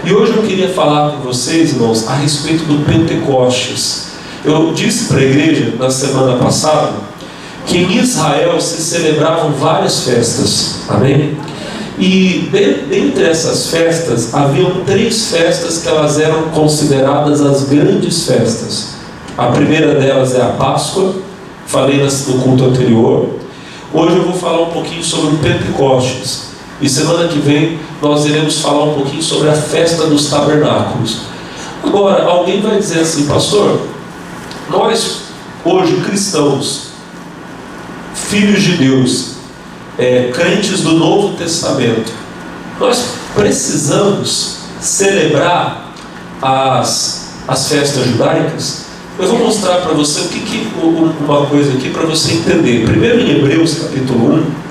E hoje eu queria falar com vocês, irmãos, a respeito do Pentecostes. Eu disse para a igreja na semana passada que em Israel se celebravam várias festas, amém? E dentre essas festas, haviam 3 festas que elas eram consideradas as grandes festas. A primeira delas é a Páscoa, falei no culto anterior. Hoje eu vou falar um pouquinho sobre o Pentecostes. E semana que vem nós iremos falar um pouquinho sobre a festa dos tabernáculos. Agora, alguém vai dizer assim: pastor, nós hoje cristãos, filhos de Deus, crentes do Novo Testamento, nós precisamos celebrar as festas judaicas? Eu vou mostrar para você uma coisa aqui para você entender. Primeiro em Hebreus capítulo 1,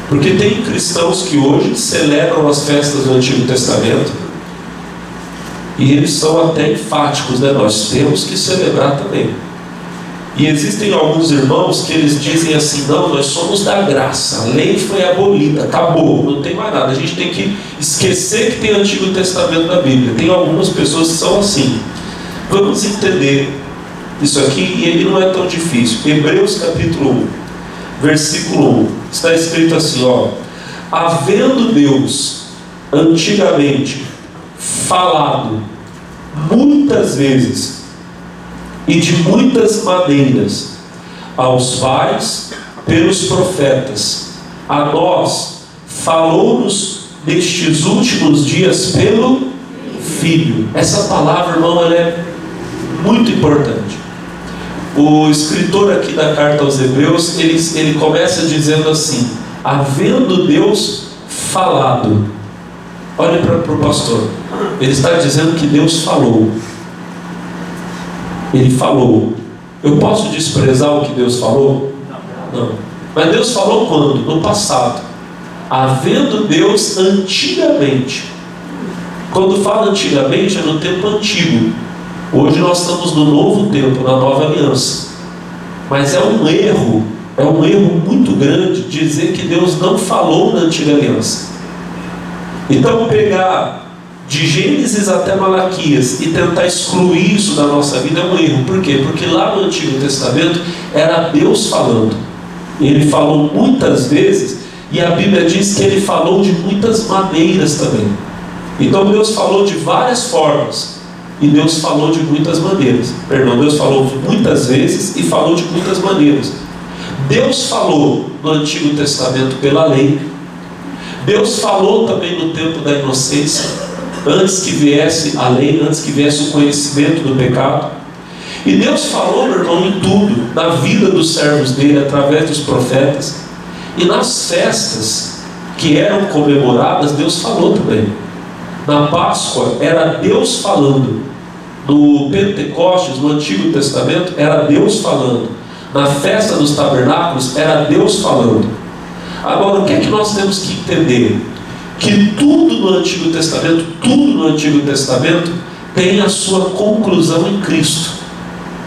porque tem cristãos que hoje celebram as festas do Antigo Testamento e eles são até enfáticos, né? Nós temos que celebrar também. E existem alguns irmãos que eles dizem assim: não, nós somos da graça, a lei foi abolida, acabou, não tem mais nada, a gente tem que esquecer que tem Antigo Testamento na Bíblia. Tem algumas pessoas que são assim. Vamos entender isso aqui, e ele não é tão difícil. Hebreus capítulo 1, versículo 1, está escrito assim, ó: havendo Deus antigamente falado muitas vezes e de muitas maneiras aos pais pelos profetas, a nós falou-nos nestes últimos dias pelo Filho. Essa palavra, irmão, ela é muito importante. O escritor aqui da carta aos Hebreus, ele começa dizendo assim: havendo Deus falado. Olha para o pastor, ele está dizendo que Deus falou. Ele falou. Eu posso desprezar o que Deus falou? Não. Mas Deus falou quando? No passado. Havendo Deus antigamente. Quando fala antigamente, é no tempo antigo. Hoje nós estamos no novo tempo, na nova aliança. Mas é um erro muito grande dizer que Deus não falou na antiga aliança. Então pegar de Gênesis até Malaquias e tentar excluir isso da nossa vida é um erro. Por quê? Porque lá no Antigo Testamento era Deus falando. Ele falou muitas vezes, e a Bíblia diz que Ele falou de muitas maneiras também. Então Deus falou de várias formas, e Deus falou de muitas maneiras. Deus falou muitas vezes e falou de muitas maneiras. Deus falou no Antigo Testamento pela lei. Deus falou também no tempo da inocência, antes que viesse a lei, antes que viesse o conhecimento do pecado. E Deus falou, meu irmão, em tudo, na vida dos servos dele, através dos profetas. E nas festas que eram comemoradas, Deus falou também. Na Páscoa era Deus falando. No Pentecostes, no Antigo Testamento, era Deus falando. Na festa dos tabernáculos, era Deus falando. Agora, o que é que nós temos que entender? Que tudo no Antigo Testamento tem a sua conclusão em Cristo.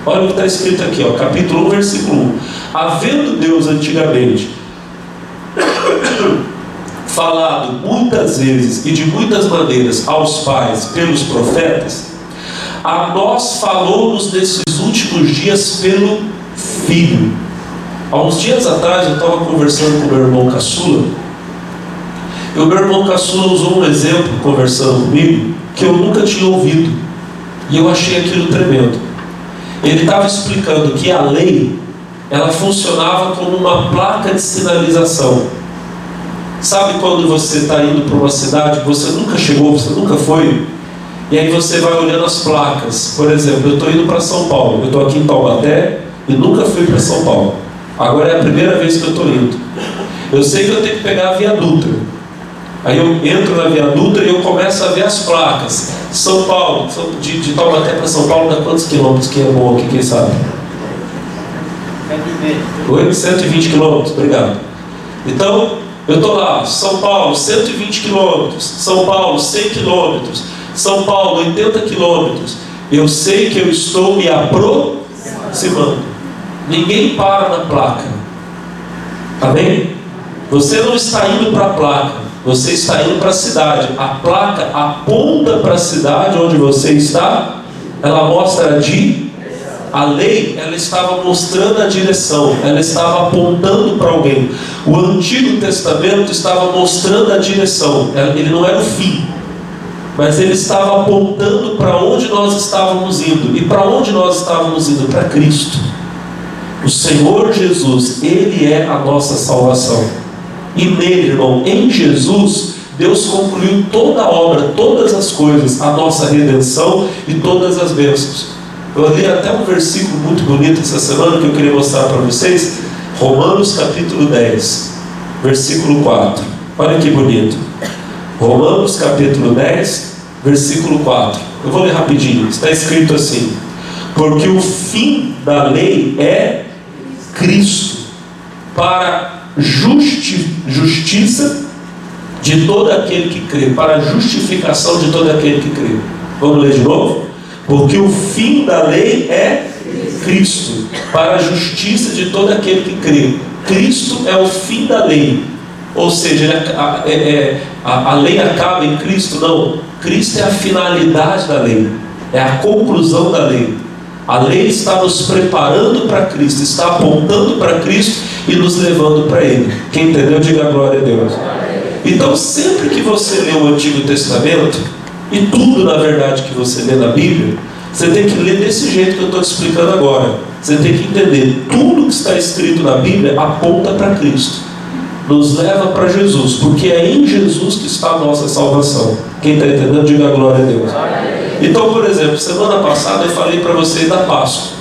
Olha o que está escrito aqui, ó, capítulo 1, versículo 1. Havendo Deus antigamente falado muitas vezes e de muitas maneiras aos pais pelos profetas, a nós falou-nos nesses últimos dias pelo Filho. Há uns dias atrás eu estava conversando com o meu irmão caçula, e o meu irmão caçula usou um exemplo conversando comigo que eu nunca tinha ouvido, e eu achei aquilo tremendo. Ele estava explicando que a lei, ela funcionava como uma placa de sinalização. Sabe quando você está indo para uma cidade, você nunca chegou, você nunca foi, e aí você vai olhando as placas. Por exemplo, eu estou indo para São Paulo, eu estou aqui em Taubaté e nunca fui para São Paulo. Agora é a primeira vez que eu estou indo. Eu sei que eu tenho que pegar a Via Dutra. Aí eu entro na Via Dutra e eu começo a ver as placas. São Paulo, de Taubaté para São Paulo, dá quantos quilômetros? Que é bom aqui, quem sabe? 120 quilômetros, obrigado. Então, eu estou lá, São Paulo, 120 quilômetros, São Paulo, 100 quilômetros, São Paulo, 80 quilômetros. Eu sei que eu estou me aproximando. Ninguém para na placa. Amém? Você não está indo para a placa, Você está indo para a cidade. A placa aponta para a cidade onde você está. Ela mostra a lei, ela estava mostrando a direção, ela estava apontando para alguém. O Antigo Testamento estava mostrando a direção, ele não era o fim, mas ele estava apontando para onde nós estávamos indo. E para onde nós estávamos indo? Para Cristo. O Senhor Jesus, Ele é a nossa salvação. E nele, irmão, em Jesus, Deus concluiu toda a obra, todas as coisas, a nossa redenção e todas as bênçãos. Eu li até um versículo muito bonito essa semana que eu queria mostrar para vocês. Romanos capítulo 10, versículo 4. Olha que bonito. Romanos capítulo 10, versículo 4. Eu vou ler rapidinho. Está escrito assim: porque o fim da lei é Cristo, para justiça de todo aquele que crê, para a justificação de todo aquele que crê. Vamos ler de novo? Porque o fim da lei é Cristo, para a justiça de todo aquele que crê. Cristo é o fim da lei. Ou seja, a lei acaba em Cristo? Não. Cristo é a finalidade da lei, é a conclusão da lei. A lei está nos preparando para Cristo, está apontando para Cristo e nos levando para Ele. Quem entendeu, diga glória a Deus. Então, sempre que você lê o Antigo Testamento, e tudo, na verdade, que você lê na Bíblia, você tem que ler desse jeito que eu estou te explicando agora. Você tem que entender, tudo que está escrito na Bíblia aponta para Cristo, nos leva para Jesus, porque é em Jesus que está a nossa salvação. Quem está entendendo, diga glória a Deus. Então, por exemplo, semana passada eu falei para vocês da Páscoa.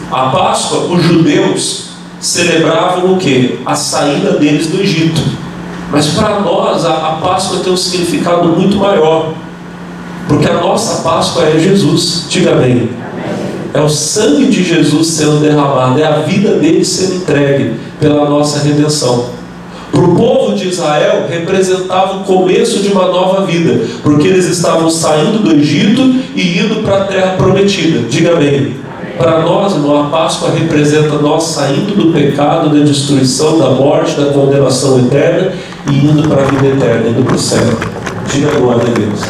A Páscoa, os judeus celebravam o quê? A saída deles do Egito. Mas para nós a Páscoa tem um significado muito maior, porque a nossa Páscoa é Jesus. Diga bem. É o sangue de Jesus sendo derramado, é a vida dele sendo entregue pela nossa redenção. Para o povo de Israel representava o começo de uma nova vida, porque eles estavam saindo do Egito e indo para a terra prometida. Diga bem. Para nós, irmão, a Páscoa representa nós saindo do pecado, da destruição, da morte, da condenação eterna e indo para a vida eterna, indo para o céu. Diga glória a Deus.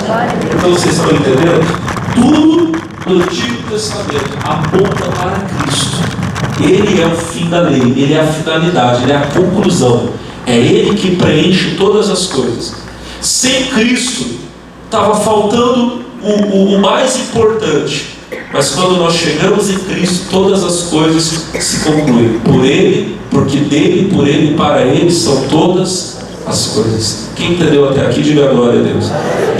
Então vocês estão entendendo? Tudo no Antigo Testamento aponta para Cristo. Ele é o fim da lei, Ele é a finalidade, Ele é a conclusão. É Ele que preenche todas as coisas. Sem Cristo, estava faltando o mais importante. Mas quando nós chegamos em Cristo, todas as coisas se concluem. Por Ele, porque dele, por Ele e para Ele são todas as coisas. Quem entendeu até aqui, diga glória a Deus.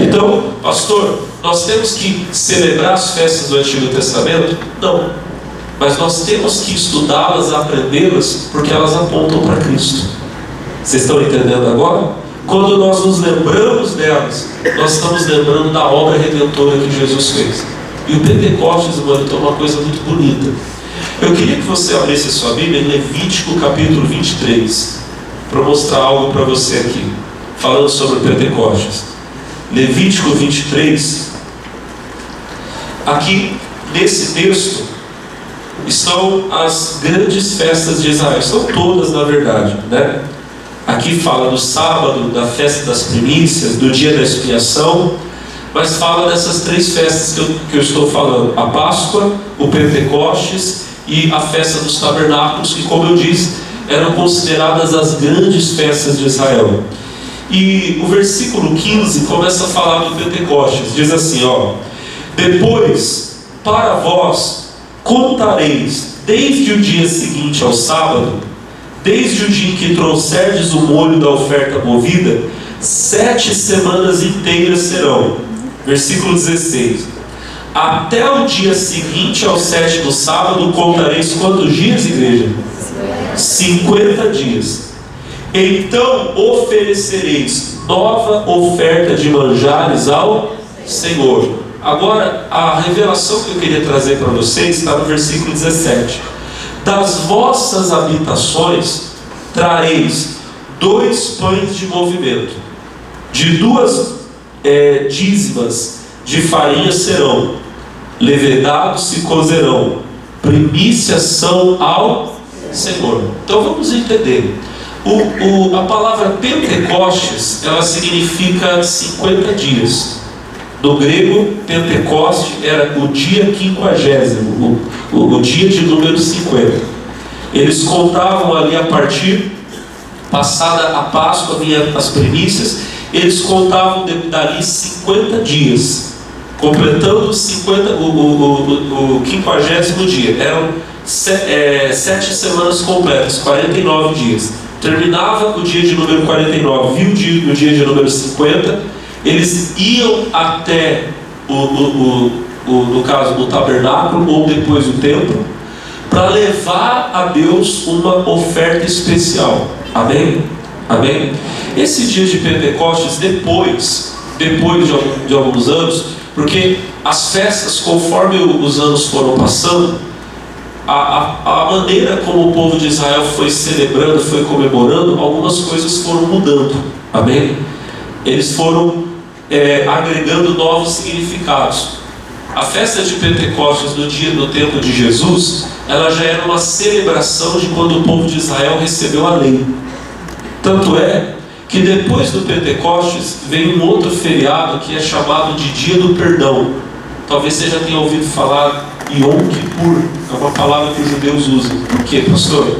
Então, pastor, nós temos que celebrar as festas do Antigo Testamento? Não. Mas nós temos que estudá-las, aprendê-las, porque elas apontam para Cristo. Vocês estão entendendo agora? Quando nós nos lembramos delas, nós estamos lembrando da obra redentora que Jesus fez. E o Pentecostes, mano, tem uma coisa muito bonita. Eu queria que você abrisse a sua Bíblia em Levítico capítulo 23, para mostrar algo para você aqui, falando sobre o Pentecostes. Levítico 23. Aqui, nesse texto, estão as grandes festas de Israel. Estão todas, na verdade, né? Aqui fala do sábado, da festa das primícias, do dia da expiação, mas fala dessas três festas que eu estou falando: a Páscoa, o Pentecostes e a festa dos tabernáculos, que, como eu disse, eram consideradas as grandes festas de Israel. E o versículo 15 começa a falar do Pentecostes. Diz assim, ó: depois, para vós, contareis desde o dia seguinte ao sábado, desde o dia em que trouxerdes o molho da oferta movida, 7 semanas inteiras serão. Versículo 16: até o dia seguinte ao 7º sábado, contareis quantos dias, igreja? 50 dias. Então oferecereis nova oferta de manjares ao Senhor. Agora, a revelação que eu queria trazer para vocês está no versículo 17. Das vossas habitações trareis 2 pães de movimento, de 2 dízimas de farinha serão, levedados se cozerão, primícias são ao Senhor. Então vamos entender. A palavra Pentecostes, ela significa 50 dias. No grego, Pentecoste era o dia 50º, o dia de número 50. Eles contavam ali a partir, passada a Páscoa, vinha as primícias, eles contavam dali 50 dias, completando 50, o 50º dia. Eram 7 semanas completas, 49 dias. Terminava o dia de número 49, viu o dia de número 50, eles iam até no caso, o tabernáculo ou depois o templo, para levar a Deus uma oferta especial. Amém? Amém? Esse dia de Pentecostes, depois de alguns anos, porque as festas, conforme os anos foram passando, a maneira como o povo de Israel foi celebrando, foi comemorando, algumas coisas foram mudando. Amém? Eles foram agregando novos significados. A festa de Pentecostes, no tempo de Jesus, ela já era uma celebração de quando o povo de Israel recebeu a lei. Tanto é que depois do Pentecostes vem um outro feriado que é chamado de Dia do Perdão. Talvez você já tenha ouvido falar Yom Kippur, é uma palavra que os judeus usam. Por quê, pastor?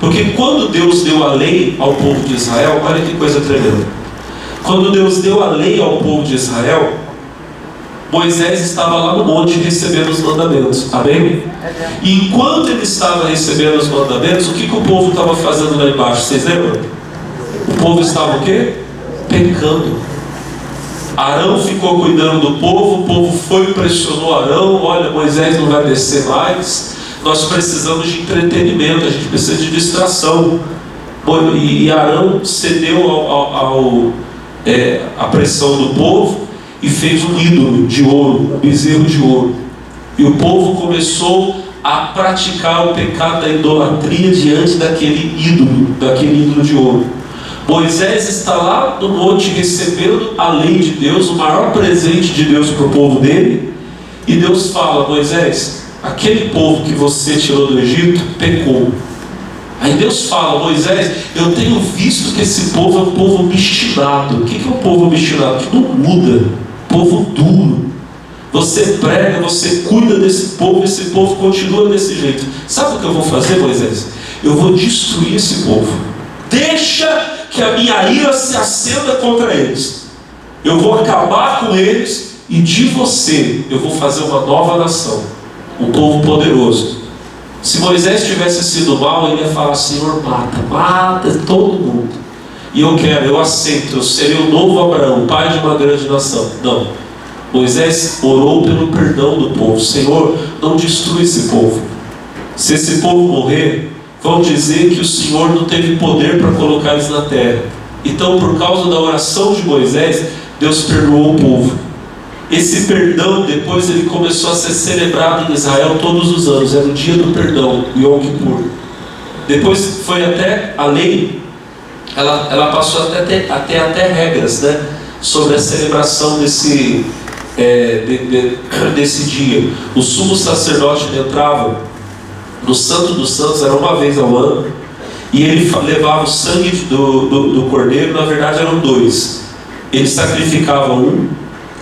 Porque quando Deus deu a lei ao povo de Israel, olha que coisa tremenda. Quando Deus deu a lei ao povo de Israel, Moisés estava lá no monte recebendo os mandamentos. Amém? E enquanto ele estava recebendo os mandamentos, o que o povo estava fazendo lá embaixo? Vocês lembram? O povo estava o quê? Pecando. Arão ficou cuidando do povo, o povo foi e pressionou Arão: olha, Moisés não vai descer mais, nós precisamos de entretenimento, a gente precisa de distração. E Arão cedeu à pressão do povo e fez um ídolo de ouro, um bezerro de ouro. E o povo começou a praticar o pecado da idolatria diante daquele ídolo de ouro. Moisés está lá no monte recebendo a lei de Deus, o maior presente de Deus para o povo dele, e Deus fala: Moisés, aquele povo que você tirou do Egito pecou. Aí Deus fala: Moisés, eu tenho visto que esse povo é um povo obstinado. O que é um povo obstinado? Que não muda, povo duro. Você prega, você cuida desse povo, esse povo continua desse jeito. Sabe o que eu vou fazer, Moisés? Eu vou destruir esse povo. Deixa que a minha ira se acenda contra eles. Eu vou acabar com eles, e de você eu vou fazer uma nova nação, um povo poderoso. Se Moisés tivesse sido mau, ele ia falar: Senhor, mata todo mundo. E eu aceito, eu serei o novo Abraão, pai de uma grande nação. Não. Moisés orou pelo perdão do povo. Senhor, não destrua esse povo. Se esse povo morrer, vão dizer que o Senhor não teve poder para colocar eles na terra. Então, por causa da oração de Moisés, Deus perdoou o povo. Esse perdão, depois ele começou a ser celebrado em Israel todos os anos. Era o dia do perdão, Yom Kippur. Depois foi até a lei, ela passou até regras, né, sobre a celebração desse dia. O sumo sacerdote entrava no Santo dos Santos, era uma vez ao ano, e ele levava o sangue do cordeiro. Na verdade eram 2. Ele sacrificava um,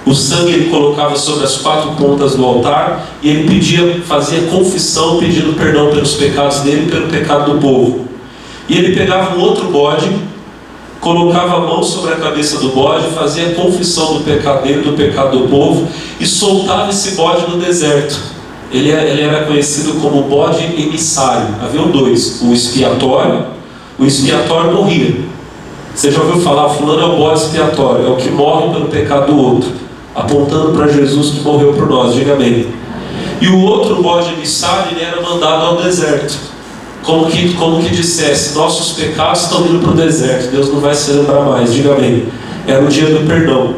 o sangue ele colocava sobre as 4 pontas do altar, e ele fazia confissão, pedindo perdão pelos pecados dele e pelo pecado do povo. E ele pegava um outro bode, colocava a mão sobre a cabeça do bode, fazia a confissão do pecado dele, do pecado do povo, e soltava esse bode no deserto. Ele era conhecido como bode emissário. Haviam 2, o expiatório morria. Você já ouviu falar? Fulano é o bode expiatório, é o que morre pelo pecado do outro, apontando para Jesus que morreu por nós. Diga amém. E o outro bode emissário, ele era mandado ao deserto, como que dissesse: nossos pecados estão indo para o deserto, Deus não vai se lembrar mais. Diga amém. Era o dia do perdão.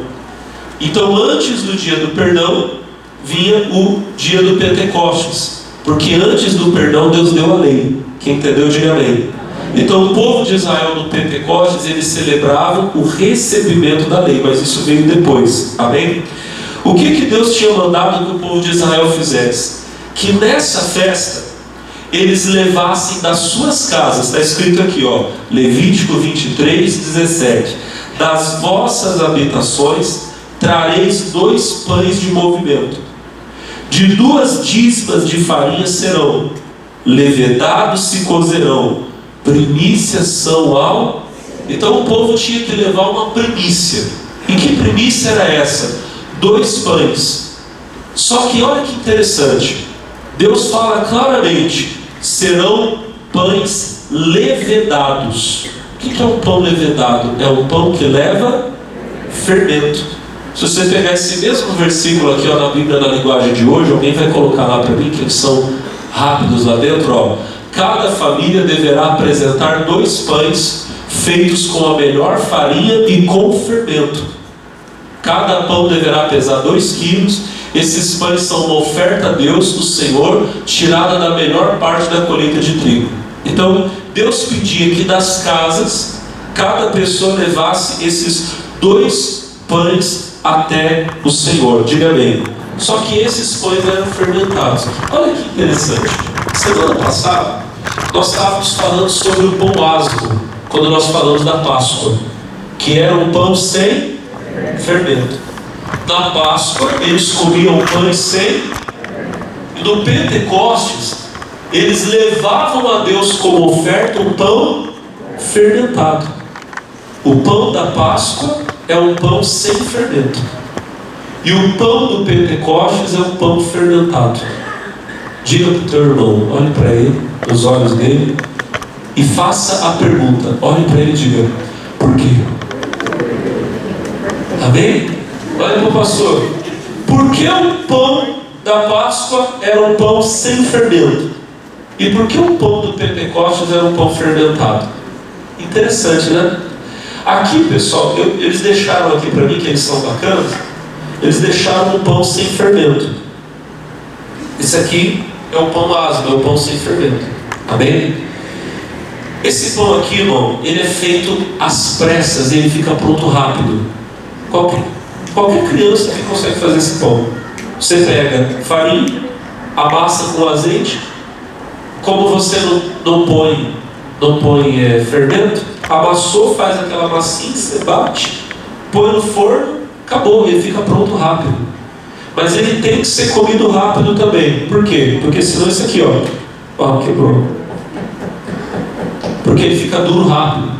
Então, antes do dia do perdão vinha o dia do Pentecostes, porque antes do perdão Deus deu a lei. Quem entendeu, diga amém. Então o povo de Israel no Pentecostes, eles celebravam o recebimento da lei, mas isso veio depois. Amém? O que Deus tinha mandado que o povo de Israel fizesse? Que nessa festa eles levassem das suas casas, está escrito aqui, ó, Levítico 23:17, das vossas habitações trareis 2 pães de movimento, de 2 dízimas de farinha serão, levedados se cozerão, primícias são ao... Então o povo tinha que levar uma primícia. E que primícia era essa? 2 pães. Só que olha que interessante, Deus fala claramente, serão pães levedados. O que é um pão levedado? É um pão que leva fermento. Se você pegar esse mesmo versículo aqui, ó, na Bíblia, na linguagem de hoje, alguém vai colocar lá para mim, que eles são rápidos lá dentro, ó. Cada família deverá apresentar 2 pães feitos com a melhor farinha e com fermento. Cada pão deverá pesar 2 quilos. Esses pães são uma oferta a Deus, do Senhor, tirada da melhor parte da colheita de trigo. Então, Deus pedia que das casas, cada pessoa levasse esses 2 pães até o Senhor. Diga amém. Só que esses pães eram fermentados. Olha que interessante. Semana passada, nós estávamos falando sobre o pão ázimo, quando nós falamos da Páscoa, que era um pão sem fermento. Na Páscoa, eles comiam pães sem... E no Pentecostes, eles levavam a Deus como oferta um pão fermentado. O pão da Páscoa é um pão sem fermento. E o pão do Pentecostes é um pão fermentado. Diga para o teu irmão, olhe para ele, nos olhos dele, e faça a pergunta. Olhe para ele e diga, por quê? Amém? Olha para o pastor. Por que o pão da Páscoa era um pão sem fermento? E por que o pão do Pentecostes era um pão fermentado? Interessante, né? Aqui, pessoal, eles deixaram aqui para mim, que eles são bacanas, eles deixaram um pão sem fermento. Esse aqui é o pão ázimo, é o pão sem fermento. Amém? Esse pão aqui, irmão, ele é feito às pressas, ele fica pronto rápido. Qualquer criança que consegue fazer esse pão. Você pega farinha, amassa com azeite. Como você não põe fermento, amassou, faz aquela massinha, você bate, põe no forno, acabou, ele fica pronto rápido. Mas ele tem que ser comido rápido também. Por quê? Porque senão isso aqui, ó, quebrou. Porque ele fica duro rápido.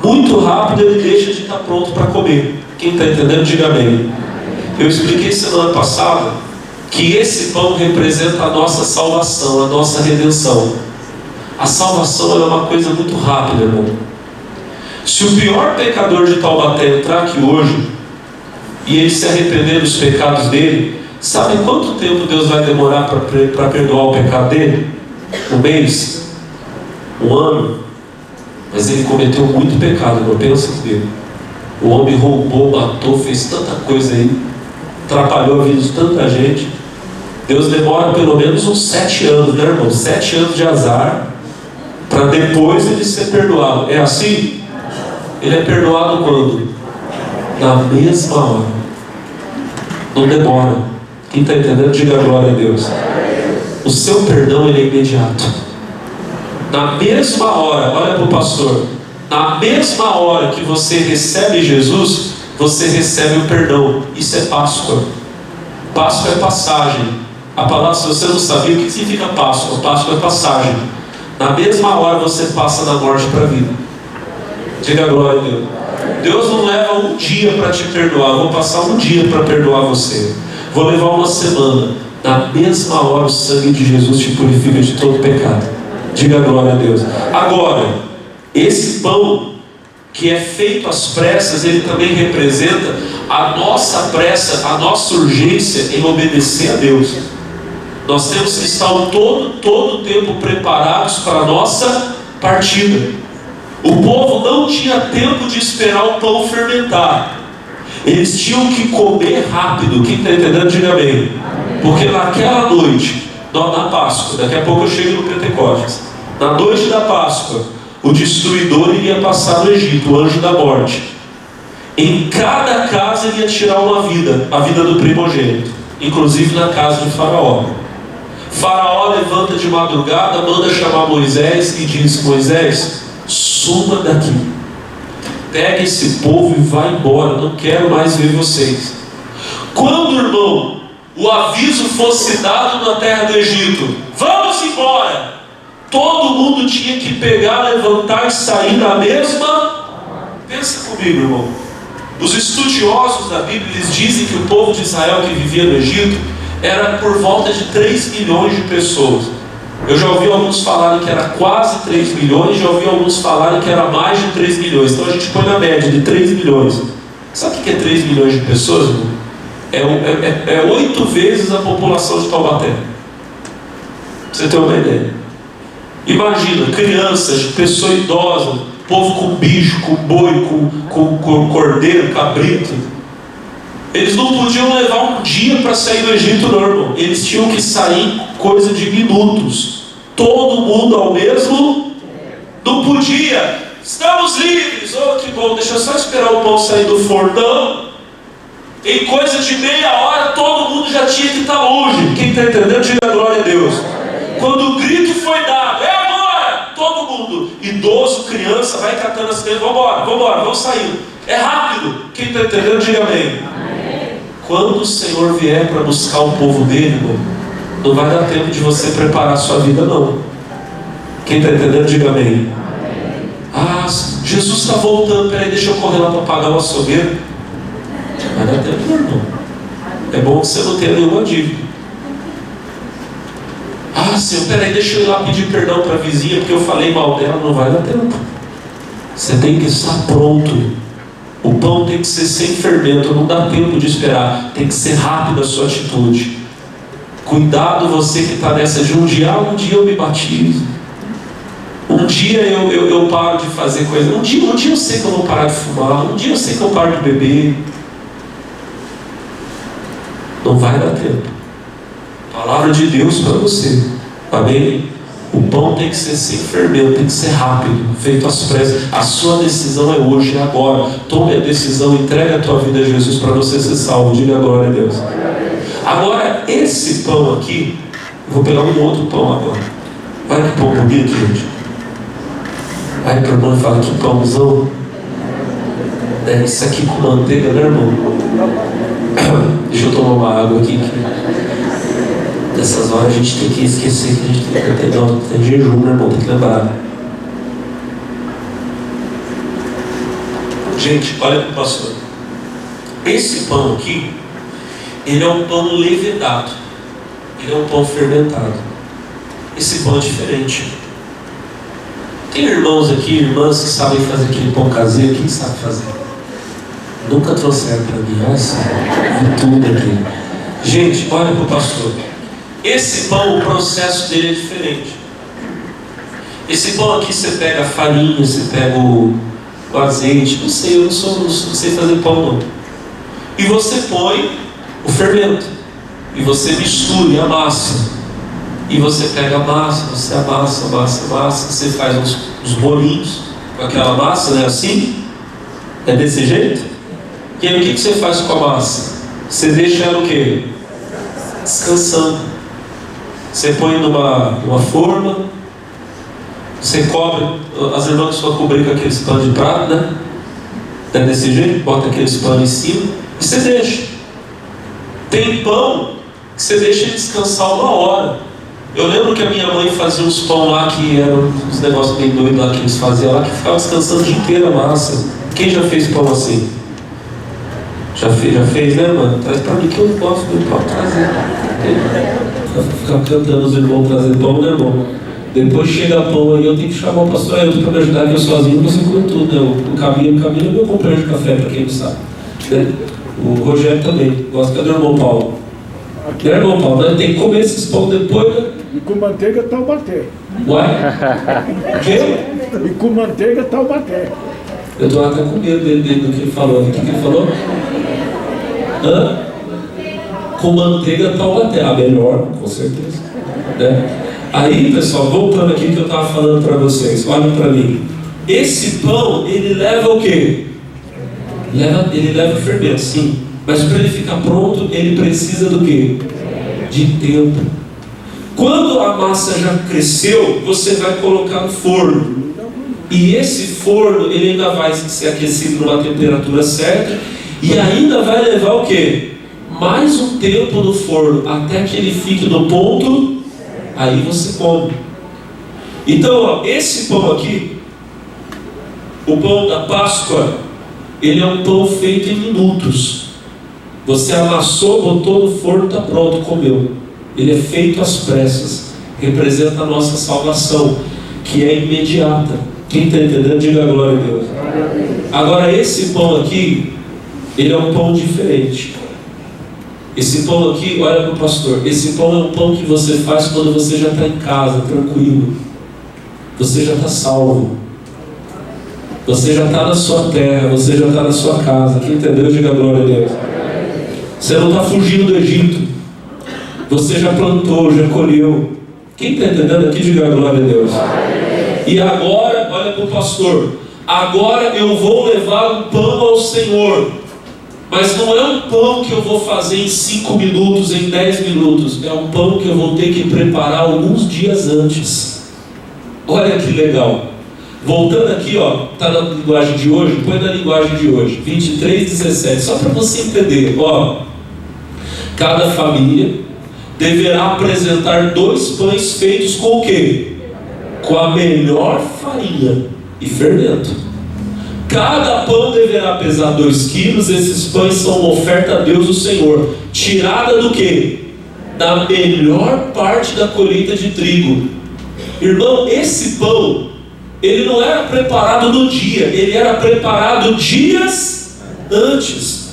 Muito rápido ele deixa de estar pronto para comer. Quem está entendendo, diga amém. Eu expliquei semana passada que esse pão representa a nossa salvação, a nossa redenção. A salvação é uma coisa muito rápida, irmão. Se o pior pecador de Taubaté entrar aqui hoje e ele se arrepender dos pecados dele, sabe quanto tempo Deus vai demorar para perdoar o pecado dele? 1 mês? 1 ano? Mas ele cometeu muito pecado, irmão. Pensa dele. O homem roubou, matou, fez tanta coisa aí, atrapalhou a vida de tanta gente. Deus demora pelo menos uns 7 anos, né, irmão? 7 anos de azar, para depois ele ser perdoado. É assim? Ele é perdoado quando? Na mesma hora. Não demora. Quem está entendendo, diga glória a Deus. O seu perdão, ele é imediato. Na mesma hora, olha para o pastor, na mesma hora que você recebe Jesus, você recebe o perdão. Isso é Páscoa. Páscoa é passagem. A palavra, se você não sabia, o que significa Páscoa? Páscoa é passagem. Na mesma hora você passa da morte para a vida. Diga glória a Deus. Deus não leva um dia para te perdoar. Vou passar um dia para perdoar você. Vou levar uma semana. Na mesma hora o sangue de Jesus te purifica de todo pecado. Diga glória a Deus. Agora, esse pão que é feito às pressas, ele também representa a nossa pressa, a nossa urgência em obedecer a Deus. Nós temos que estar todo o tempo preparados para a nossa partida. O povo não tinha tempo de esperar o pão fermentar. Eles tinham que comer rápido. Quem está entendendo, diga bem. Porque naquela noite, na Páscoa, daqui a pouco eu chego no Pentecostes, na noite da Páscoa, o destruidor iria passar no Egito, o anjo da morte. Em cada casa ele ia tirar uma vida, a vida do primogênito, inclusive na casa de Faraó. Faraó levanta de madrugada, manda chamar Moisés e diz: Moisés, suma daqui, pega esse povo e vai embora, não quero mais ver vocês. Quando, irmão, o aviso fosse dado na terra do Egito: vamos embora, todo mundo tinha que pegar, levantar e sair na mesma. Pensa comigo, irmão. Os estudiosos da Bíblia, eles dizem que o povo de Israel que vivia no Egito era por volta de 3 milhões de pessoas. Eu já ouvi alguns falarem que era quase 3 milhões, já ouvi alguns falarem que era mais de 3 milhões. Então a gente põe na média de 3 milhões. Sabe o que é 3 milhões de pessoas, irmão? É 8 vezes a população de Taubaté. Pra você ter uma ideia. Imagina, crianças, pessoa idosa, povo com bicho, com boi, com cordeiro, cabrito. Eles não podiam levar um dia para sair do Egito, não, irmão. Eles tinham que sair coisa de minutos. Todo mundo ao mesmo. Não podia. Estamos livres. Oh, que bom, deixa eu só esperar o pão sair do forno. Não. Em coisa de meia hora, todo mundo já tinha que estar longe. Quem está entendendo, diga glória a Deus. Quando o grito foi dado, é agora! Todo mundo, idoso, criança, vai catando as crianças, vamos sair. É rápido. Quem está entendendo, diga amém. Quando o Senhor vier para buscar o povo dele, irmão, não vai dar tempo de você preparar a sua vida, não. Quem está entendendo, diga amém. Ah, Jesus está voltando, peraí, deixa eu correr lá para pagar o açougueiro. Não vai dar tempo, não, irmão. É bom que você não tenha nenhuma dívida. Ah, Senhor, peraí, deixa eu ir lá pedir perdão para a vizinha porque eu falei mal dela. Não vai dar tempo. Você tem que estar pronto. O pão tem que ser sem fermento, não dá tempo de esperar. Tem que ser rápido a sua atitude. Cuidado você que está nessa de um dia eu me batizo. Um dia eu paro de fazer coisa. Um dia eu sei que eu vou parar de fumar. Um dia eu sei que eu paro de beber. Não vai dar tempo. Palavra de Deus para você. Amém? O pão tem que ser sem fermento, tem que ser rápido, feito às pressas. A sua decisão é hoje, é agora. Tome a decisão, entregue a tua vida a Jesus para você ser salvo. Diga glória a Deus. Agora, esse pão aqui, eu vou pegar um outro pão agora. Olha que pão bonito, gente. Vai para o irmão e fala: que pãozão. É isso aqui com manteiga, né, irmão? Deixa eu tomar uma água aqui. Nessas horas a gente tem que esquecer que a gente tem jejum, né, irmão? Tem que lembrar. Gente, olha para o pastor. Esse pão aqui, ele é um pão levedado. Ele é um pão fermentado. Esse pão é diferente. Tem irmãos aqui, irmãs que sabem fazer aquele pão caseiro. Quem sabe fazer? Nunca trouxeram para mim. Olha só, tudo aqui. Gente, olha para o pastor. Esse pão, o processo dele é diferente. Esse pão aqui você pega a farinha, você pega o azeite, não sei, eu não sei fazer pão não. E você põe o fermento. E você mistura e amassa. E você pega a massa, você amassa, você faz uns bolinhos com aquela massa, não é assim? É desse jeito? E aí o que você faz com a massa? Você deixa ela o quê? Descansando. Você põe numa forma, você cobre, as irmãs só cobrir com aqueles panos de prata, né? É desse jeito, bota aqueles panos em cima e você deixa. Tem pão que você deixa ele descansar 1 hora. Eu lembro que a minha mãe fazia uns pão lá que eram uns negócios bem doidos lá que eles faziam lá, que ficava descansando o dia inteiro a massa. Quem já fez pão assim? Já fez, né, mano? Traz pra mim que eu não gosto, eu posso trazer. Ficar cantando os irmãos trazer pão, né, irmão? Depois chega pão aí, eu tenho que chamar o pastor Ailton para me ajudar, que eu sozinho não consigo comer tudo, né? O caminho é meu companheiro de café, para quem não sabe. Né? O Rogério também, gosta do irmão Paulo. Né, irmão Paulo? Né? Tem que comer esses pão depois, né? E com manteiga Taubaté. Ué? O quê? E com manteiga Taubaté. Eu estou até com medo dele do que ele falou. O que ele falou? Hã? Com manteiga Taubaté. Ah, melhor, com certeza. Né? Aí, pessoal, voltando aqui que eu estava falando para vocês, olhem para mim. Esse pão, ele leva o quê? Ele leva fermento, sim. Mas para ele ficar pronto, ele precisa do quê? De tempo. Quando a massa já cresceu, você vai colocar no forno. E esse forno, ele ainda vai ser aquecido numa temperatura certa. E ainda vai levar o quê? Mais um tempo no forno, até que ele fique no ponto. Aí você come. Então, ó, esse pão aqui, o pão da Páscoa, ele é um pão feito em minutos. Você amassou, botou no forno, está pronto, comeu. Ele é feito às pressas. Representa a nossa salvação, que é imediata. Quem está entendendo, diga glória a Deus. Agora, esse pão aqui, ele é um pão diferente. Esse pão aqui, olha para o pastor, esse pão é um pão que você faz quando você já está em casa, tranquilo. Você já está salvo. Você já está na sua terra, você já está na sua casa. Quem entendeu, diga glória a Deus. Você não está fugindo do Egito. Você já plantou, já colheu. Quem está entendendo aqui, diga glória a Deus. E agora, olha para o pastor, agora eu vou levar um pão ao Senhor. Mas não é um pão que eu vou fazer em 5 minutos, em 10 minutos. É um pão que eu vou ter que preparar alguns dias antes. Olha que legal. Voltando aqui, ó, está na linguagem de hoje, põe na linguagem de hoje, 23:17, só para você entender, ó. Cada família deverá apresentar 2 pães feitos com o quê? Com a melhor farinha e fermento. Cada pão deverá pesar 2 quilos. Esses pães são uma oferta a Deus, o Senhor, tirada do quê? Da melhor parte da colheita de trigo. Irmão, esse pão, ele não era preparado no dia, ele era preparado dias antes.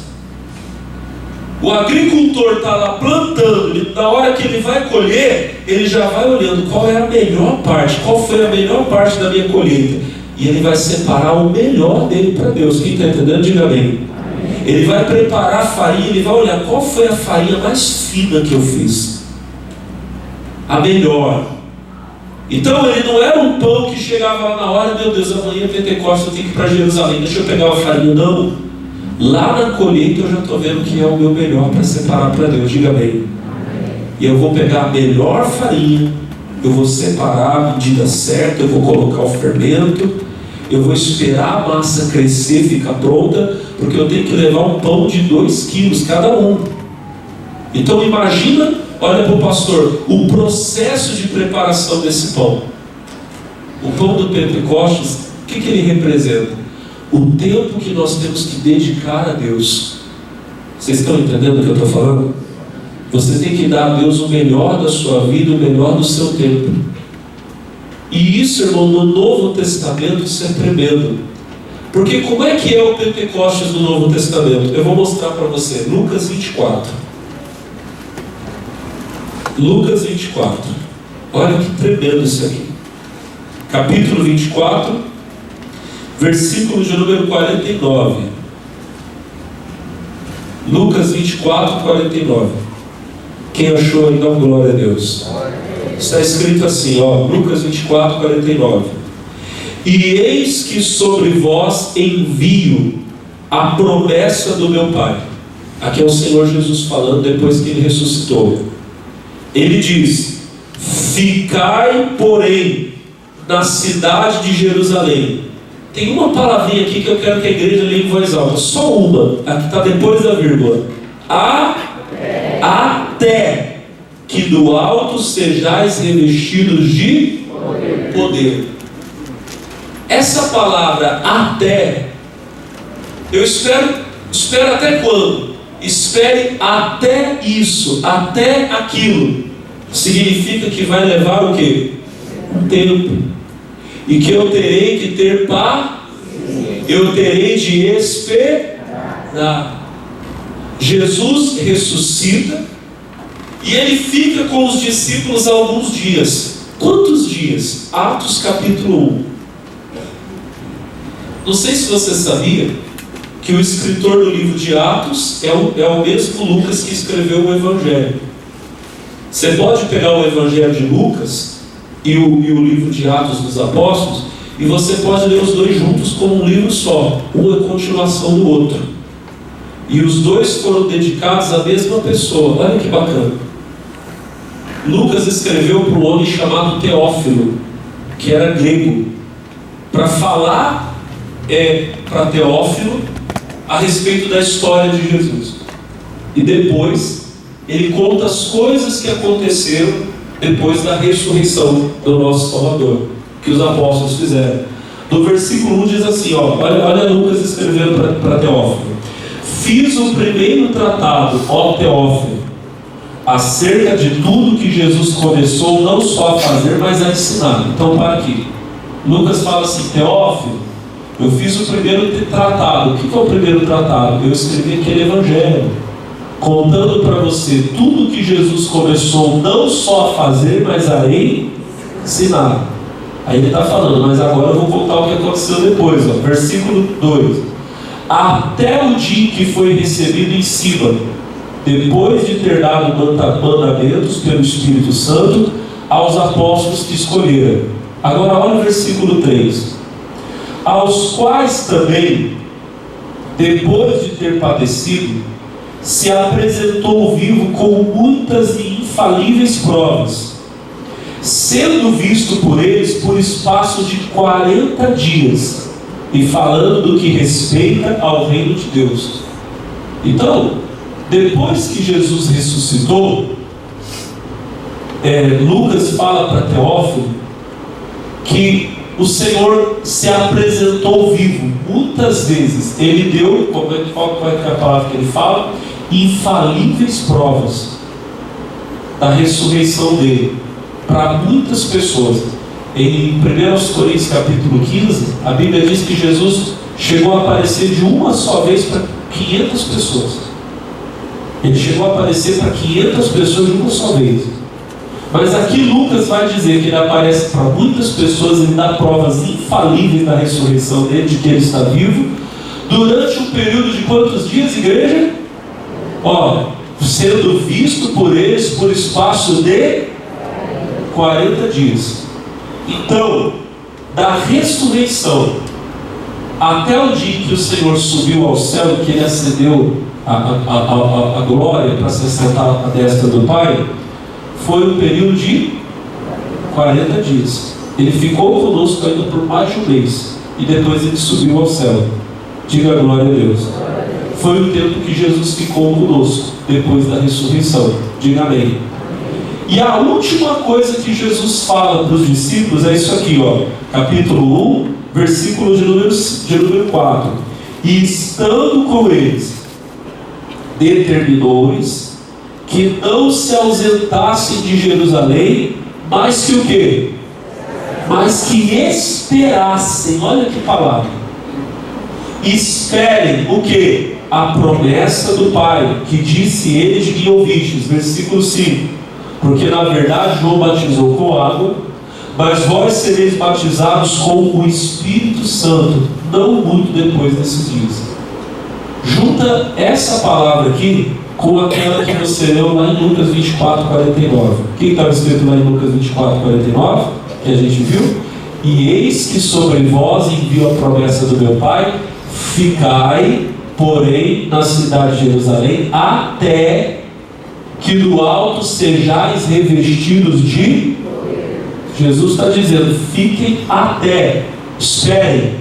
O agricultor está lá plantando, na hora que ele vai colher, ele já vai olhando qual é a melhor parte, qual foi a melhor parte da minha colheita. E ele vai separar o melhor dele para Deus. Quem está entendendo, diga amém. Ele vai preparar a farinha, ele vai olhar qual foi a farinha mais fina que eu fiz. A melhor. Então ele não era um pão que chegava lá na hora, meu Deus, amanhã é Pentecostes, eu tenho que ir para Jerusalém, deixa eu pegar a farinha. Não. Lá na colheita eu já estou vendo que é o meu melhor para separar para Deus, diga amém. E eu vou pegar a melhor farinha, eu vou separar a medida certa, eu vou colocar o fermento, eu vou esperar a massa crescer, ficar pronta, porque eu tenho que levar um pão de 2 quilos cada um. Então imagina, olha para o pastor, o processo de preparação desse pão. O pão do Pentecostes, o que ele representa? O tempo que nós temos que dedicar a Deus. Vocês estão entendendo o que eu estou falando? Você tem que dar a Deus o melhor da sua vida, o melhor do seu tempo. E isso, irmão, no Novo Testamento, isso é tremendo. Porque como é que é o Pentecostes do Novo Testamento? Eu vou mostrar para você. Lucas 24. Lucas 24. Olha que tremendo isso aqui. Capítulo 24, versículo de número 49. Lucas 24, 49. Quem achou aí, dá glória a Deus. Está escrito assim, ó, Lucas 24, 49. E eis que sobre vós envio a promessa do meu Pai. Aqui é o Senhor Jesus falando depois que Ele ressuscitou. Ele diz: ficai, porém, na cidade de Jerusalém. Tem uma palavrinha aqui que eu quero que a igreja leia em voz alta. Só uma. Aqui está depois da vírgula. Até que do alto sejais revestidos de poder. Essa palavra até, eu espero até quando? Espere até isso, até aquilo. Significa que vai levar o quê? Um tempo. E que eu terei que ter eu terei de esperar. Jesus ressuscita e ele fica com os discípulos alguns dias. Quantos dias? Atos capítulo 1. Não sei se você sabia que o escritor do livro de Atos é o mesmo Lucas que escreveu o Evangelho. Você pode pegar o Evangelho de Lucas e o livro de Atos dos Apóstolos, e você pode ler os dois juntos como um livro só. Um é continuação do outro. E os dois foram dedicados à mesma pessoa. Olha que bacana. Lucas escreveu para um homem chamado Teófilo, que era grego, para falar para Teófilo a respeito da história de Jesus. E depois ele conta as coisas que aconteceram depois da ressurreição do nosso Salvador, que os apóstolos fizeram. No versículo 1 diz assim, olha Lucas escrevendo para Teófilo: fiz o primeiro tratado, ó Teófilo, acerca de tudo que Jesus começou não só a fazer, mas a ensinar. Então para aqui, Lucas fala assim: Teófilo, eu fiz o primeiro tratado. O que é o primeiro tratado? Eu escrevi aquele evangelho, contando para você tudo que Jesus começou não só a fazer, mas a ensinar. Aí ele está falando, mas agora eu vou contar o que aconteceu depois. Versículo 2: até o dia que foi recebido em cima, depois de ter dado mandamentos pelo Espírito Santo aos apóstolos que escolheram. Agora olha o versículo 3: aos quais também, depois de ter padecido, se apresentou vivo com muitas e infalíveis provas, sendo visto por eles por espaço de 40 dias, e falando do que respeita ao reino de Deus. Então, depois que Jesus ressuscitou, Lucas fala para Teófilo que o Senhor se apresentou vivo muitas vezes. Ele deu, como é que é a palavra que ele fala? Infalíveis provas da ressurreição dele para muitas pessoas. Em 1 Coríntios capítulo 15, a Bíblia diz que Jesus chegou a aparecer de uma só vez para 500 pessoas. Ele chegou a aparecer para 500 pessoas de uma só vez. Mas aqui Lucas vai dizer que ele aparece para muitas pessoas, ele dá provas infalíveis da ressurreição dele, de que ele está vivo, durante um período de quantos dias, igreja? Sendo visto por eles por espaço de 40 dias. Então, da ressurreição até o dia que o Senhor subiu ao céu, que ele ascendeu a glória para se assentar à destra do Pai, foi um período de 40 dias. Ele ficou conosco ainda por mais de um mês, e depois ele subiu ao céu. Diga glória a Deus. Foi o tempo que Jesus ficou conosco depois da ressurreição. Diga amém. E a última coisa que Jesus fala para os discípulos é isso aqui, capítulo 1, versículo de número 4. E estando com eles, determinou-lhes que não se ausentassem de Jerusalém, mas que o quê? Mas que esperassem. Olha que palavra. Esperem o quê? A promessa do Pai, que disse ele de que ouvistes. Versículo 5. Porque na verdade João batizou com água, mas vós sereis batizados com o Espírito Santo, não muito depois desses dias. Junta essa palavra aqui com aquela que você leu lá em Lucas 24, 49. O que estava escrito lá em Lucas 24, 49? Que a gente viu? E eis que sobre vós envio a promessa do meu Pai, ficai, porém, na cidade de Jerusalém, até que do alto sejais revestidos de... Jesus está dizendo, fiquem até, esperem.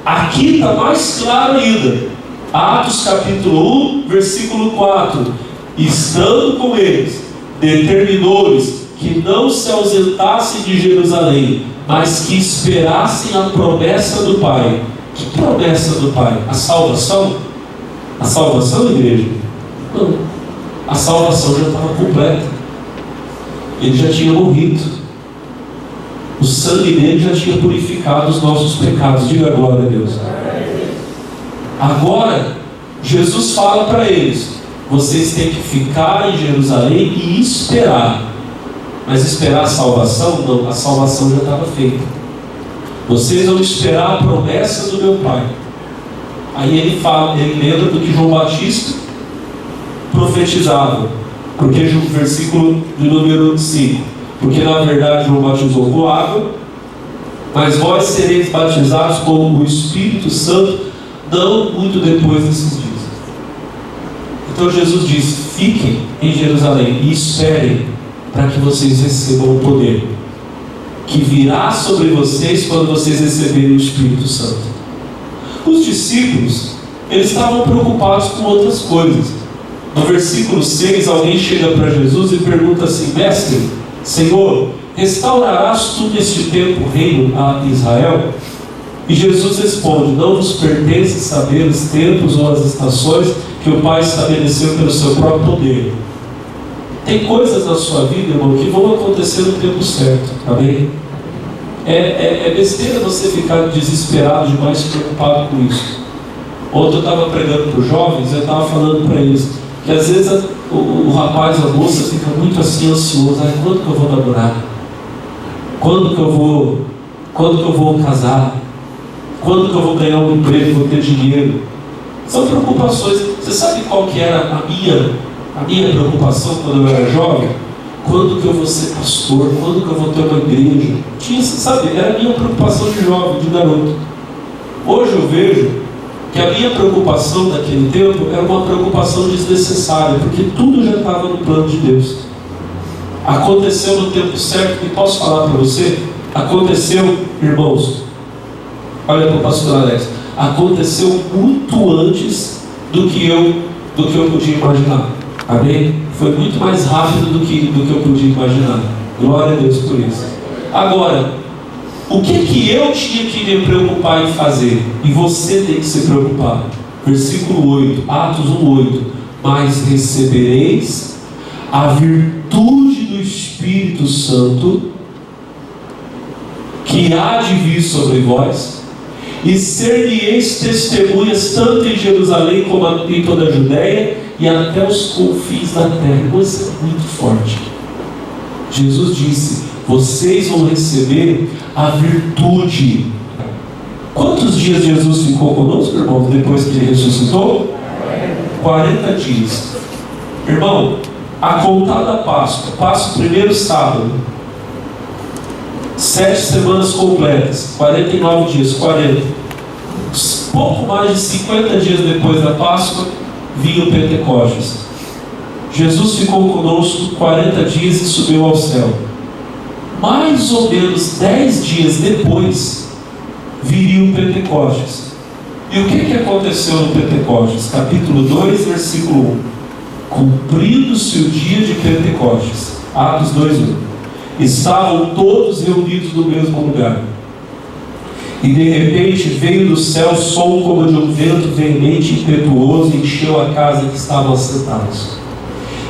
Aqui está mais claro ainda. Atos capítulo 1, versículo 4. Estando com eles, determinou-lhes que não se ausentassem de Jerusalém, mas que esperassem a promessa do Pai. Que promessa do Pai? A salvação? A salvação, igreja? Não. A salvação já estava completa. Ele já tinha morrido. O sangue dele já tinha purificado os nossos pecados. Diga glória a Deus. Agora, Jesus fala para eles: vocês têm que ficar em Jerusalém e esperar. Mas esperar a salvação? Não, a salvação já estava feita. Vocês vão esperar a promessa do meu Pai. Aí ele lembra do que João Batista profetizava, porque o versículo de número 5, porque na verdade João batizou com água, mas vós sereis batizados com o Espírito Santo não muito depois desses dias. Então Jesus diz: fiquem em Jerusalém e esperem para que vocês recebam o poder que virá sobre vocês quando vocês receberem o Espírito Santo. Os discípulos, eles estavam preocupados com outras coisas. No versículo 6, alguém chega para Jesus e pergunta assim: Mestre, Senhor, restaurarás tu neste tempo o reino a Israel? E Jesus responde: não vos pertence saber os tempos ou as estações que o Pai estabeleceu pelo seu próprio poder. Tem coisas na sua vida, irmão, que vão acontecer no tempo certo. Amém? É besteira você ficar desesperado demais, preocupado com isso. Ontem eu estava pregando para os jovens, eu estava falando para eles que às vezes o rapaz, a moça fica muito assim ansioso. Quando que eu vou namorar? Quando que eu vou casar? Quando que eu vou ganhar um emprego, vou ter dinheiro? São preocupações. Você sabe qual que era a minha preocupação quando eu era jovem? Quando que eu vou ser pastor? Quando que eu vou ter uma igreja? Era a minha preocupação de jovem, de garoto. Hoje eu vejo que a minha preocupação naquele tempo era uma preocupação desnecessária, porque tudo já estava no plano de Deus. Aconteceu no tempo certo, e posso falar para você? Aconteceu, irmãos, olha para o pastor Alex, aconteceu muito antes do que eu podia imaginar. Amém? Foi muito mais rápido do que eu podia imaginar. Glória a Deus por isso. Agora, o que eu tinha que me preocupar em fazer? E você tem que se preocupar. Versículo 8, Atos 1:8. Mas recebereis a virtude do Espírito Santo, que há de vir sobre vós, e ser-lhe-eis testemunhas tanto em Jerusalém como em toda a Judéia e até os confins da terra. Isso é muito forte. Jesus disse: vocês vão receber a virtude. Quantos dias Jesus ficou conosco, irmão, depois que ele ressuscitou? 40 dias. Irmão, a contar da Páscoa, primeiro sábado, 7 semanas completas, 49 dias, 40. Pouco mais de 50 dias depois da Páscoa, vinha o Pentecostes. Jesus ficou conosco 40 dias e subiu ao céu. Mais ou menos 10 dias depois, viria o Pentecostes. E o que aconteceu no Pentecostes? Capítulo 2, versículo 1. Cumprindo-se o dia de Pentecostes. Atos 2:1. Estavam todos reunidos no mesmo lugar. E de repente veio do céu som como de um vento veemente e impetuoso, e encheu a casa que estavam assentados.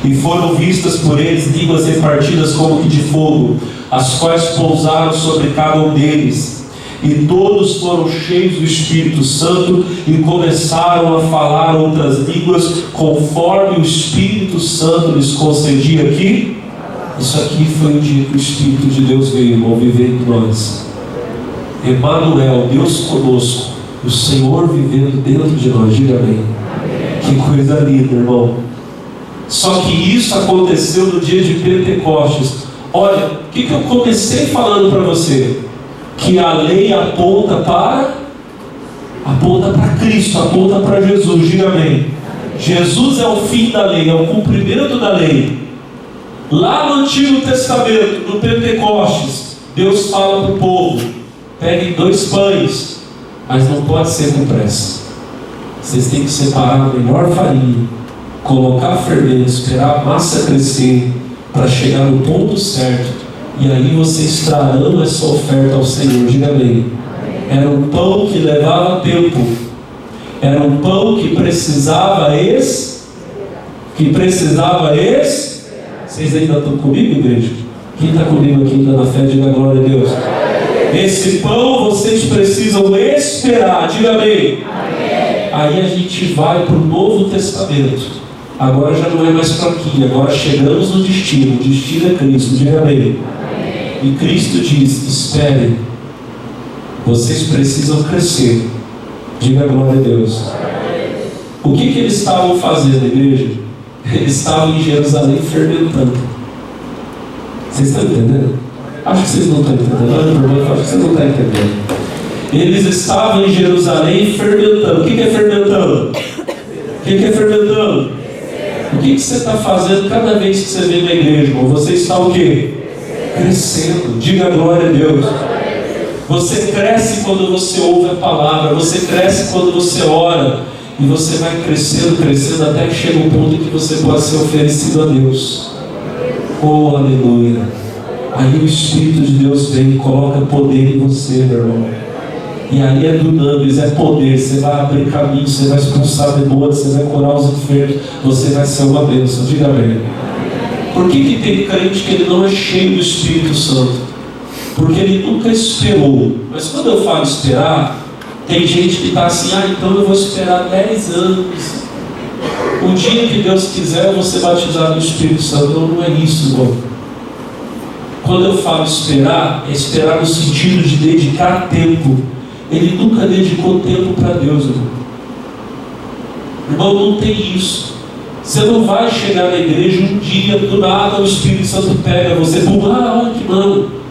E foram vistas por eles línguas repartidas como que de fogo, as quais pousaram sobre cada um deles. E todos foram cheios do Espírito Santo e começaram a falar outras línguas, conforme o Espírito Santo lhes concedia aqui. Isso aqui foi o dia que o Espírito de Deus veio, irmão, viver em nós. Emanuel, Deus conosco, o Senhor vivendo dentro de nós. Diga amém. Que coisa linda, irmão. Só que isso aconteceu no dia de Pentecostes. Olha, o que eu comecei falando para você? Que a lei aponta para Cristo, aponta para Jesus. Diga amém. Jesus é o fim da lei, é o cumprimento da lei. Lá no Antigo Testamento, no Pentecostes, Deus fala para o povo: peguem 2 pães, mas não pode ser com pressa. Vocês têm que separar a melhor farinha, colocar fermento, esperar a massa crescer, para chegar no ponto certo. E aí vocês trarão essa oferta ao Senhor. Diga amém. Era um pão que levava tempo. Era um pão que precisava Vocês ainda estão comigo, igreja? Quem está comigo aqui, está na fé, diga glória a Deus. Esse pão vocês precisam esperar. Diga amém. Aí a gente vai para o Novo Testamento. Agora já não é mais fraquinho. Agora chegamos no destino. O destino é Cristo. Diga amém. E Cristo diz: esperem, vocês precisam crescer. Diga glória a Deus. O que eles estavam fazendo, igreja? Eles estavam em Jerusalém fermentando. Vocês estão entendendo? Acho que vocês não estão entendendo. Olha para mim, acho que vocês não estão entendendo. Eles estavam em Jerusalém fermentando. O que é fermentando? O que é fermentando? O que você está fazendo cada vez que você vem na igreja, irmão? Você está o quê? Crescendo. Diga glória a Deus. Você cresce quando você ouve a palavra. Você cresce quando você ora. E você vai crescendo, crescendo, até que chega um ponto em que você pode ser oferecido a Deus. Oh, aleluia. Aí o Espírito de Deus vem e coloca poder em você, meu irmão. E aí é dunamis, é poder. Você vai abrir caminho, você vai expulsar demônios, você vai curar os enfermos, você vai ser uma bênção. Diga amém. Por que tem crente que ele não é cheio do Espírito Santo? Porque ele nunca esperou. Mas quando eu falo esperar, tem gente que está assim, então eu vou esperar 10 anos. O dia que Deus quiser eu vou ser batizado no Espírito Santo. Não é isso, irmão. Quando eu falo esperar, é esperar no sentido de dedicar tempo. Ele nunca dedicou tempo para Deus, irmão. Irmão, não tem isso. Você não vai chegar na igreja um dia, do nada o Espírito Santo pega você, olha que não.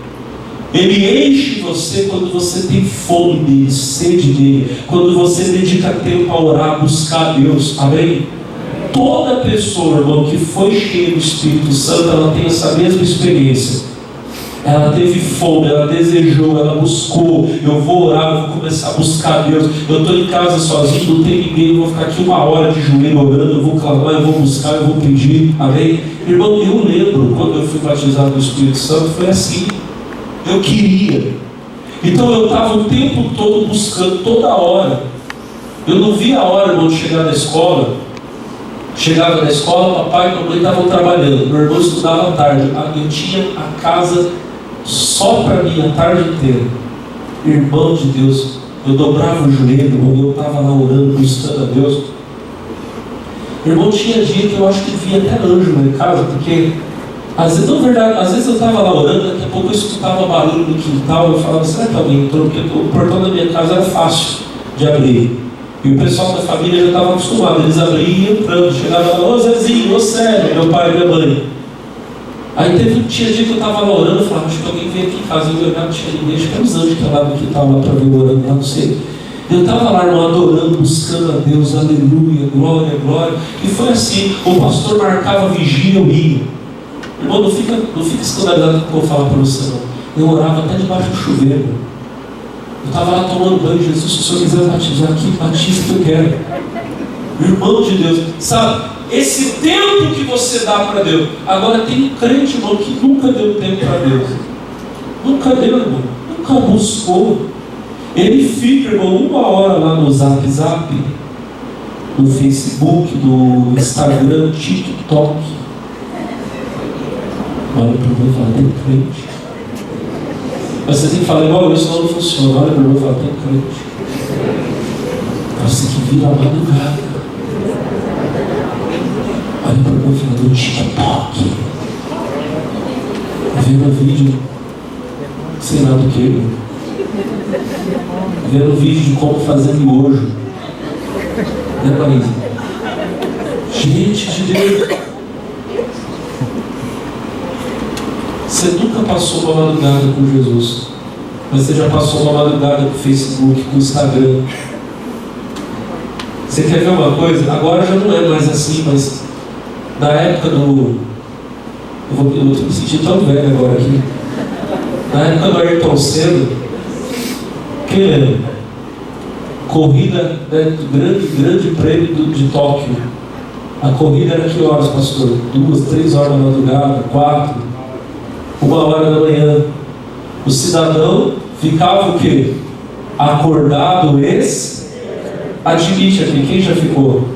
Ele enche você quando você tem fome dele, sede dele, quando você dedica tempo a orar, a buscar a Deus, amém? Toda pessoa, irmão, que foi cheia do Espírito Santo, ela tem essa mesma experiência. Ela teve fome, ela desejou, ela buscou. Eu vou orar, eu vou começar a buscar a Deus. Eu estou em casa sozinho, não tem ninguém, eu vou ficar aqui 1 hora de joelho orando, eu vou clamar, eu vou buscar, eu vou pedir, amém? Irmão, eu lembro, quando eu fui batizado no Espírito Santo, foi assim. Eu queria. Então eu estava o tempo todo buscando, toda hora. Eu não via a hora, irmão, de chegar na escola. Chegava na escola, papai e mamãe estavam trabalhando. Meu irmão estudava à tarde. Eu tinha a casa só para mim a tarde inteira. Irmão de Deus, eu dobrava o joelho, eu estava lá orando, buscando a Deus. Irmão, tinha dia que eu acho que via até anjo lá em casa, porque às vezes, não, verdade, às vezes eu estava lá orando, daqui a pouco eu escutava barulho no quintal, eu falava, será que alguém entrou? Porque o portão da minha casa era fácil de abrir. E o pessoal da família já estava acostumado, eles abriam e iam entrando. Chegava lá, ô Zezinho, ô Célio, meu pai e minha mãe. Aí tinha dia que eu estava lá orando, eu falava, acho que alguém veio aqui em casa, eu olhava, não tinha ninguém, acho que era os anjos que estavam aqui, estavam lá para ver orando, lá, não sei. Eu estava lá, irmão, adorando, buscando a Deus, aleluia, glória, glória. E foi assim, o pastor marcava vigília, eu ia. Irmão, não fica escandalizado com o que eu vou falar para você, não. Eu orava até debaixo do chuveiro. Eu estava lá tomando banho, Jesus, se o Senhor quiser batizar aqui, batiza que eu quero. Irmão de Deus, sabe? Esse tempo que você dá para Deus. Agora tem um crente, irmão, que nunca deu tempo para Deus. Nunca deu, irmão. Nunca buscou. Ele fica, irmão, 1 hora lá no Zap, no Facebook, no Instagram, TikTok. Olha para mim e fala, tem crente. Mas você tem que falar igual isso, não funciona. Olha para mim e fala, tem crente. Você tem que vir a madrugada. Olha para mim e fala, no TikTok. Vendo vídeo, sei lá do que. Vendo vídeo de como fazer miojo. Né, Marisa? Gente de Deus. Você nunca passou uma madrugada com Jesus, mas você já passou uma madrugada com o Facebook, com o Instagram. Você quer ver uma coisa? Agora já não é mais assim, mas na época do... Eu estou me sentindo tão velho agora aqui. Na época do Ayrton Senna, quem lembra? Corrida, né, do grande prêmio de Tóquio. A corrida era que horas, pastor? 2, 3 horas da madrugada, 4. 1 hora da manhã. O cidadão ficava o quê? Acordado, admite aqui, quem já ficou?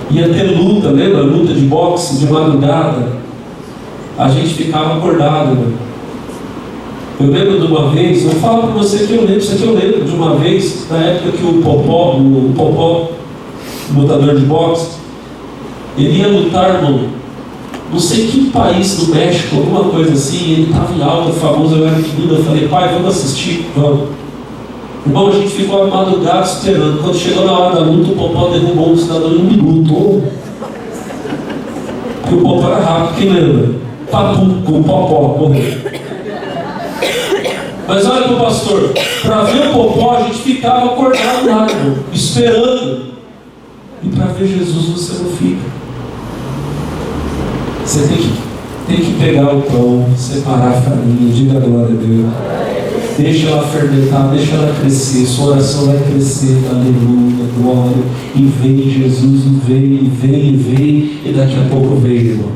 Ia ter luta, lembra? Luta de boxe de madrugada. A gente ficava acordado, né? Eu lembro de uma vez, eu falo para você que eu lembro, isso aqui eu lembro de uma vez, na época que o Popó, lutador de boxe, ele ia lutar, irmão, não sei que país do México, alguma coisa assim, ele estava em alta, famoso, eu era menino, eu falei, pai, vamos assistir? Vamos. Irmão, a gente ficou a madrugada esperando. Quando chegou na hora da luta, o Popó derrubou o cidadão em 1 minuto. Porque o Popó era rápido, quem lembra? Papu, com o Popó, morreu. Mas olha para o pastor, para ver o Popó a gente ficava acordado lá, irmão, esperando. E para ver Jesus você não fica. Você tem que pegar o pão, separar a farinha, diga glória a Deus. Deixa ela fermentar, deixa ela crescer, sua oração vai crescer, aleluia, glória. E vem Jesus, e vem, e daqui a pouco vem, irmão.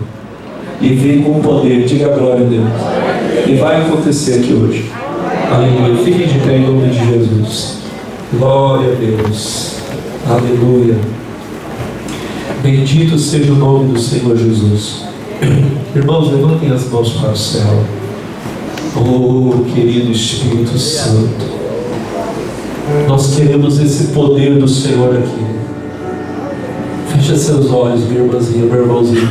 E vem com poder, diga glória a Deus. E vai acontecer aqui hoje. Aleluia, fique de pé em nome de Jesus. Glória a Deus, aleluia. Bendito seja o nome do Senhor Jesus. Irmãos, levantem as mãos para o céu. Oh, querido Espírito Santo, nós queremos esse poder do Senhor aqui. Feche seus olhos, minha irmãzinha, meu irmãozinho.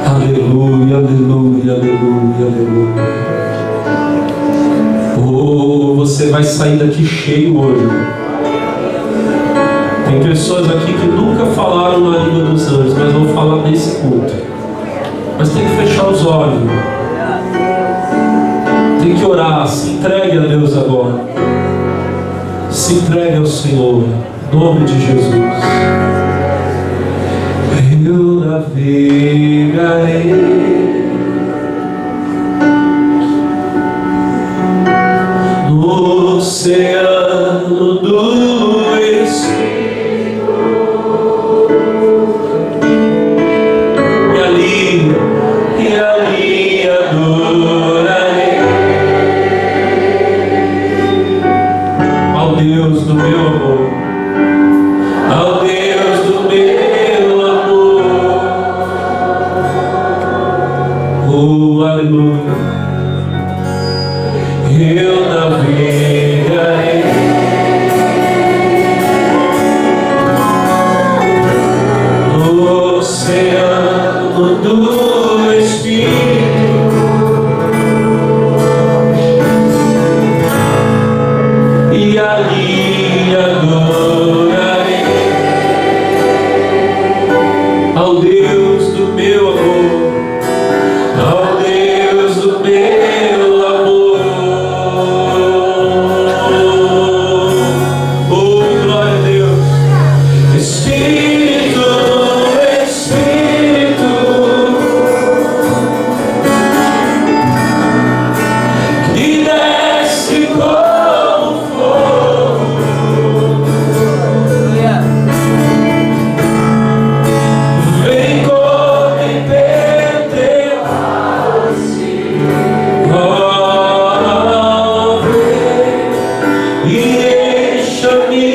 Aleluia, aleluia, aleluia, aleluia. Oh, você vai sair daqui cheio hoje. Tem pessoas aqui que nunca falaram na língua dos anjos, mas vão falar nesse culto. Mas tem que fechar os olhos. Tem que orar, se entregue a Deus agora. Se entregue ao Senhor, em nome de Jesus. Eu navegarei no oceano do Espírito, e ali adorarei ao Deus do meu amor, ao Deus do meu amor. Oh, aleluia. Eu navegarei no oceano do Espírito, e ali adorarei ao Deus do meu amor, ao Deus do meu amor. Oh, glória a Deus. Espírito, Espírito, que desce como fogo, vem como em Pentecoste. Oh, vem e encha-me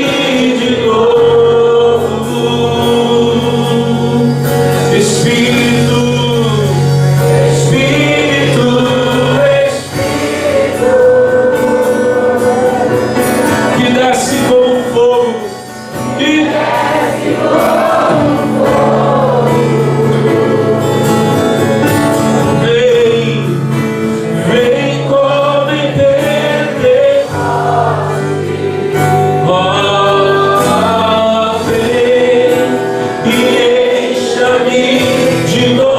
de novo. Espírito, Espírito, Espírito, que desce como fogo, que desce como fogo. Vem como em Pentecoste. Oh, vem e encha-me de novo.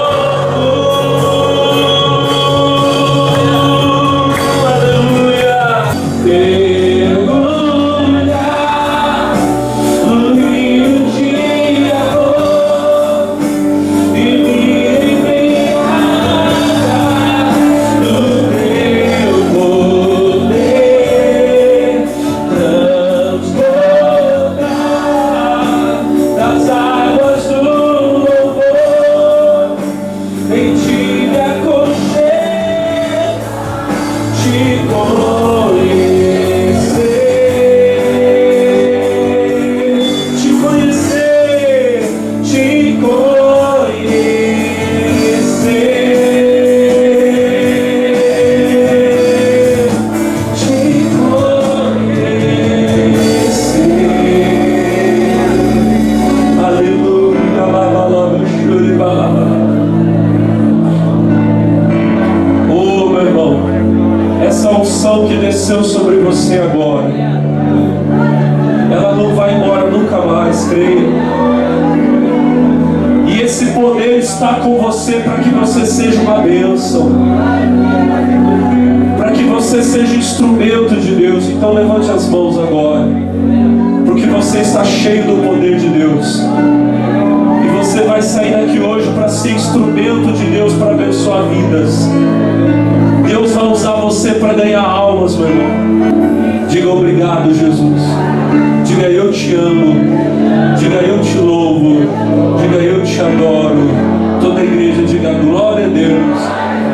Aleluia. Mergulha no rio de amor e me embriaga no teu poder, transborda das águas do louvor. Em ti me aconchego, te conhecer, te conhecer. Aleluia, balala, chore, balala. Oh, meu irmão, essa unção que desceu sobre você agora, ela não vai embora nunca mais, creia. E esse poder está com você para que você seja uma bênção, para que você seja instrumento de Deus. Então levante as mãos agora, porque você está cheio do poder de Deus. E você Você vai sair daqui hoje para ser instrumento de Deus para abençoar vidas. Deus vai usar você para ganhar almas, meu irmão. Diga obrigado, Jesus. Diga eu te amo. Diga eu te louvo. Diga eu te adoro. Toda a igreja diga glória a Deus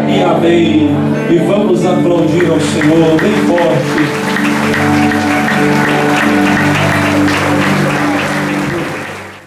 e amém. E vamos aplaudir ao Senhor bem forte.